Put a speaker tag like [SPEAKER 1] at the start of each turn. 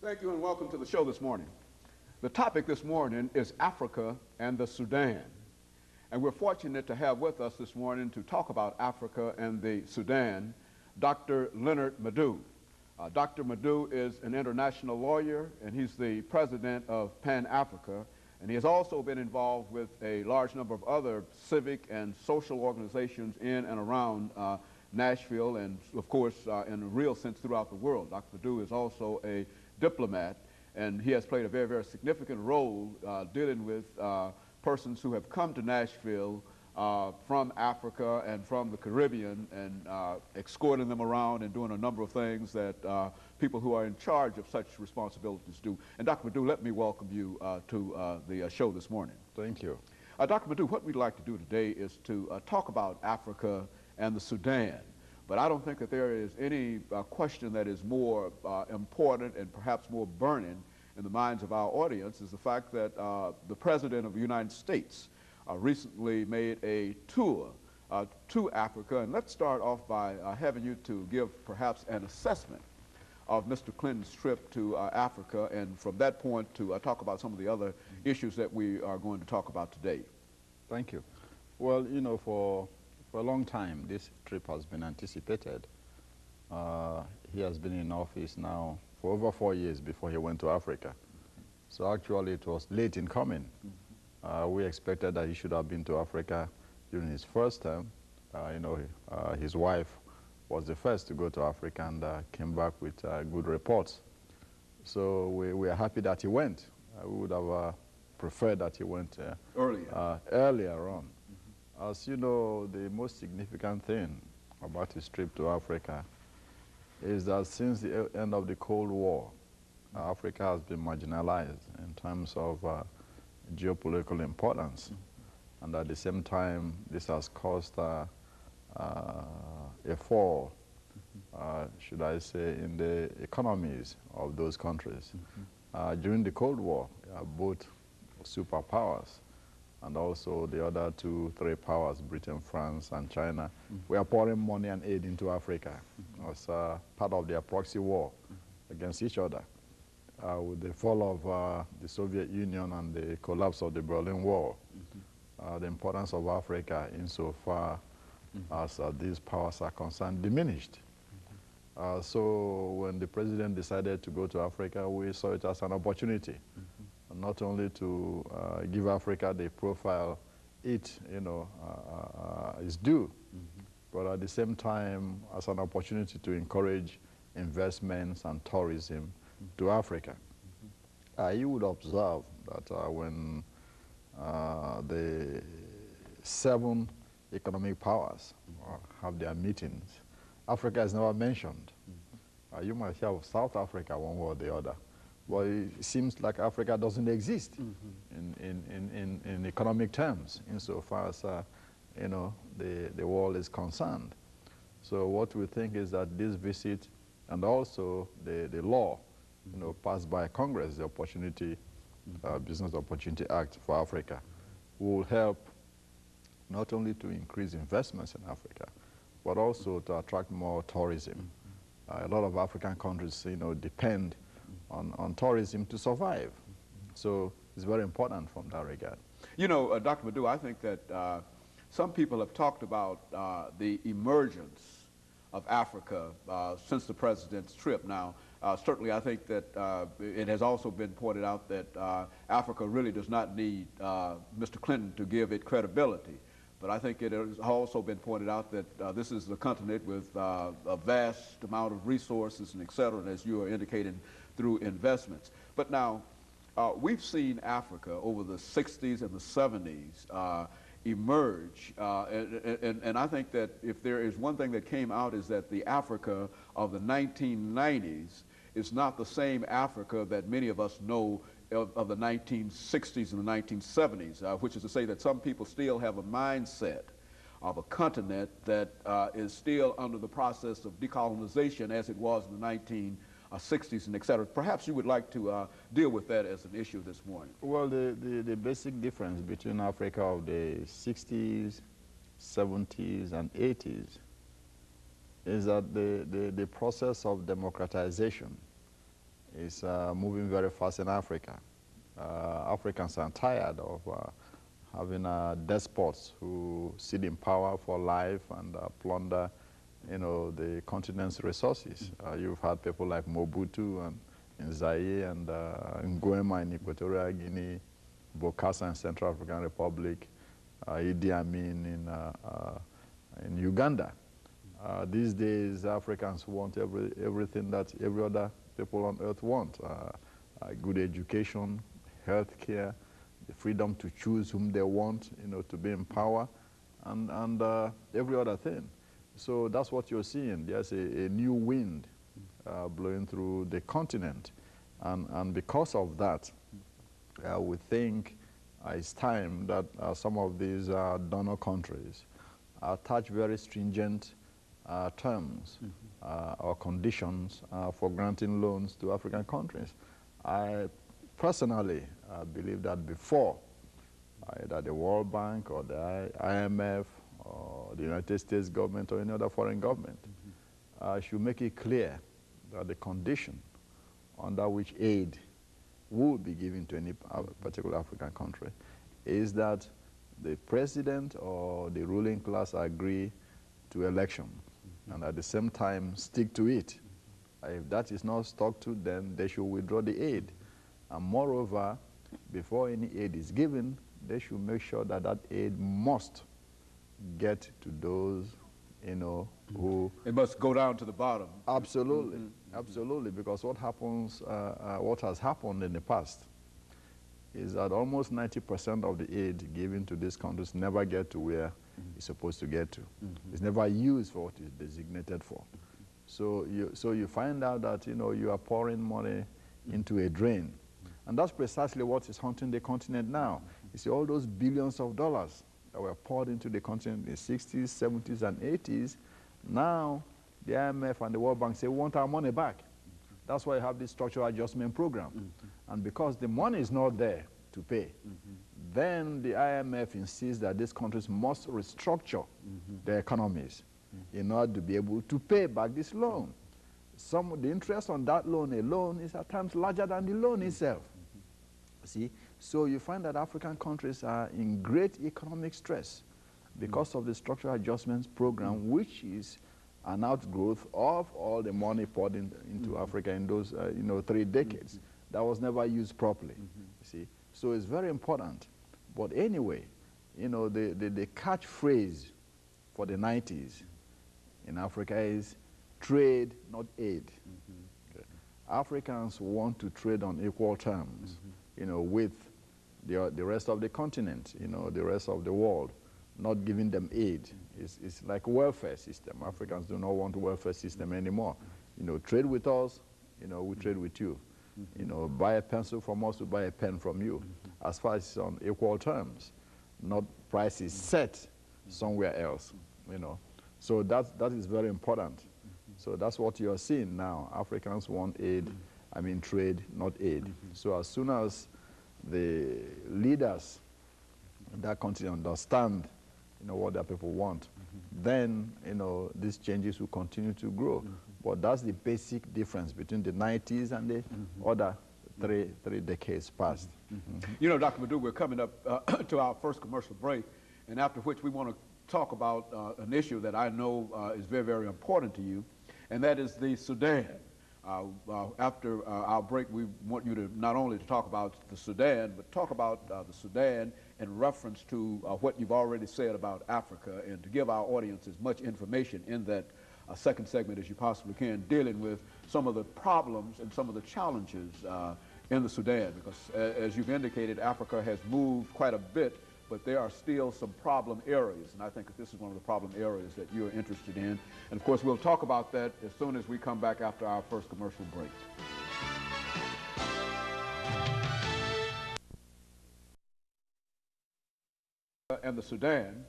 [SPEAKER 1] Thank you and welcome to the show this morning. The topic this morning is Africa and the Sudan. And we're fortunate to have with us this morning to talk about Africa and the Sudan, Dr. LMadu1. Dr. LMadu1 is an international lawyer, and he's the president of Pan-Africa, and he has also been involved with a large number of other civic and social organizations in and around Nashville and, of course, in a real sense throughout the world. Dr. LMadu1 is also a diplomat, and he has played a very, very significant role dealing with persons who have come to Nashville from Africa and from the Caribbean and escorting them around and doing a number of things that people who are in charge of such responsibilities do. And Dr. LMadu1, let me welcome you to the show this morning.
[SPEAKER 2] Thank you.
[SPEAKER 1] Dr. LMadu1, what we'd like to do today is to talk about Africa and the Sudan. But I don't think that there is any question that is more important and perhaps more burning in the minds of our audience is the fact that the President of the United States recently made a tour to Africa. And let's start off by having you to give perhaps an assessment of Mr. Clinton's trip to Africa, and from that point to talk about some of the other issues that we are going to talk about today.
[SPEAKER 2] Thank you. Well, you know, for a long time, this trip has been anticipated. He has been in office now for over 4 years before he went to Africa. So actually, it was late in coming. We expected that he should have been to Africa during his first term. His wife was the first to go to Africa and came back with good reports. So we are happy that he went. We would have preferred that he went earlier on. As you know, the most significant thing about his trip to Africa is that since the end of the Cold War, Africa has been marginalized in terms of geopolitical importance. And at the same time, this has caused a fall, should I say, in the economies of those countries. During the Cold War, both superpowers and also the other three powers, Britain, France, and China, were pouring money and aid into Africa as part of their proxy war against each other. With the fall of the Soviet Union and the collapse of the Berlin Wall, the importance of Africa insofar as these powers are concerned diminished. So when the president decided to go to Africa, we saw it as an opportunity, not only to give Africa the profile it is due, but at the same time as an opportunity to encourage investments and tourism to Africa. You would observe that when the 7 economic powers have their meetings, Africa is never mentioned. You might hear of South Africa one way or the other, but it seems like Africa doesn't exist in economic terms insofar as the world is concerned. So what we think is that this visit and also the law passed by Congress, the Business Opportunity Act for Africa, will help not only to increase investments in Africa, but also to attract more tourism. A lot of African countries, depend on tourism to survive. So it's very important from that regard.
[SPEAKER 1] You know, Dr. LMadu1, I think that some people have talked about the emergence of Africa since the president's trip. Now, certainly I think that it has also been pointed out that Africa really does not need Mr. Clinton to give it credibility. But I think it has also been pointed out that this is a continent with a vast amount of resources and et cetera, as you are indicating, through investments. But now, we've seen Africa over the 60s and the 70s emerge, and I think that if there is one thing that came out is that the Africa of the 1990s is not the same Africa that many of us know of the 1960s and the 1970s, which is to say that some people still have a mindset of a continent that is still under the process of decolonization as it was in the 1960s and et cetera. Perhaps you would like to deal with that as an issue this morning.
[SPEAKER 2] Well, the basic difference between Africa of the 60s, 70s, and 80s is that the process of democratization is moving very fast in Africa. Africans are tired of having despots who sit in power for life and plunder, the continent's resources. You've had people like Mobutu and in Zaire and Nguema in Equatorial Guinea, Bokassa in Central African Republic, Idi Amin in Uganda. These days, Africans want everything that every other people on earth want. Good education, health care, the freedom to choose whom they want, to be in power, and every other thing. So that's what you're seeing. There's a new wind blowing through the continent. And because of that, we think it's time that some of these donor countries attach very stringent terms or conditions for granting loans to African countries. I personally believe that before either the World Bank or the IMF or the United States government or any other foreign government should make it clear that the condition under which aid would be given to any particular African country is that the president or the ruling class agree to election and at the same time stick to it. If that is not stuck to, then they should withdraw the aid. And moreover, before any aid is given, they should make sure that that aid must get to those, who...
[SPEAKER 1] It must go down to the bottom.
[SPEAKER 2] Absolutely, absolutely, because what happens, what has happened in the past is that almost 90% of the aid given to these countries never get to where it's supposed to get to. It's never used for what it's designated for. So you find out that, you are pouring money into a drain. And that's precisely what is haunting the continent now. You see all those billions of dollars that were poured into the continent in the 60s, 70s, and 80s. Now, the IMF and the World Bank say, we want our money back. That's why you have this structural adjustment program. And because the money is not there to pay, then the IMF insists that these countries must restructure their economies in order to be able to pay back this loan. The interest on that loan alone is at times larger than the loan itself. See? So you find that African countries are in great economic stress because of the structural adjustments program, which is an outgrowth of all the money poured into Africa in those 3 decades that was never used properly. See? So it's very important. But anyway, the catchphrase for the 90s in Africa is trade, not aid. Okay. Africans want to trade on equal terms, with the rest of the continent, the rest of the world, not giving them aid. It's like a welfare system. Africans do not want a welfare system anymore. Trade with us, we trade with you. Buy a pencil from us, we buy a pen from you. As far as it's on equal terms, not prices set somewhere else, So that is very important. So that's what you're seeing now. Africans want aid, trade, not aid. So as soon as the leaders in that country understand, what their people want, then, these changes will continue to grow. But that's the basic difference between the 90s and the other three decades past.
[SPEAKER 1] Dr. Madu, we're coming up to our first commercial break, and after which we want to talk about an issue that I know is very, very important to you, and that is the Sudan. After our break, we want you to not only to talk about the Sudan, but talk about the Sudan in reference to what you've already said about Africa, and to give our audience as much information in that second segment as you possibly can, dealing with some of the problems and some of the challenges in the Sudan, because as you've indicated, Africa has moved quite a bit, but there are still some problem areas, and I think that this is one of the problem areas that you're interested in. And of course, we'll talk about that as soon as we come back after our first commercial break. And the Sudan,